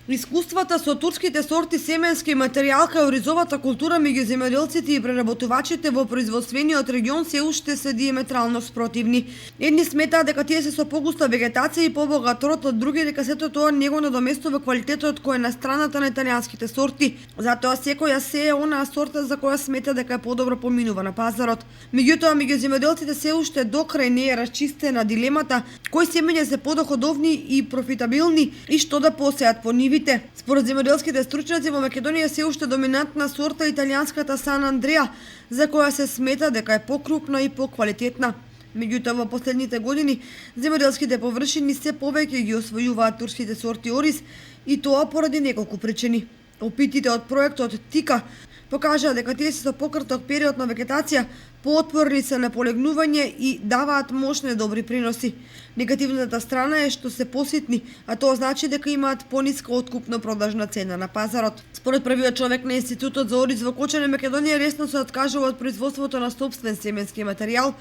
Искуствата со турските сорти семенски материјал кај оризовата култура меѓу земјоделците и преработувачите во производствениот регион се уште се диаметрално спротивни. Едни сметаат дека тие се со погуста вегетација и побогат род, од други дека сето тоа не го надоместува квалитетот кој е на страната на италијанските сорти. Затоа секој ја сее онаа сорта за која смета дека е подобро поминува на пазарот. Меѓутоа, меѓу земјоделците се уште до крај не е расчистена дилемата кои семења се подоходовни и профитабилни и што да посеат по нивите. Според земјоделските стручњаци во Македонија се уште доминантна сорта италијанската Сан Андреа, за која се смета дека е покрупна и поквалитетна. Меѓутоа, во последните години земјоделските површини се повеќе ги освојуваат турските сорти ориз и тоа поради неколку причини. Опитите од проектот ТИКА покажаа дека тие се со пократок период на вегетација, поотпорни се на полегнување и даваат мощни добри приноси. Негативната страна е што се поситни, а тоа значи дека имаат пониска откупно-продажна цена на пазарот. Според првиот човек на Институтот за ориз во Кочане, Македонија ресно се откажува од производството на сопствен семенски материјал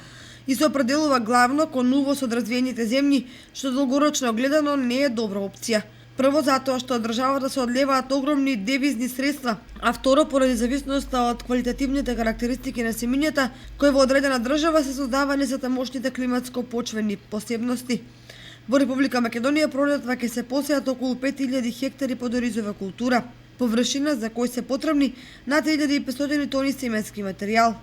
и се определува главно кон увоз од развиените земји, што долгорочно гледано не е добра опција. Прво затоа што од државата се одлеваат огромни девизни средства, а второ поради зависноста од квалитативните карактеристики на семењата, кои во одредена држава се создава за мощните климатско-почвени посебности. Во Република Македонија пролетва ќе се посеат околу 5000 хектари под оризова култура, површина за кои се потребни над 3500 тони семенски материјал.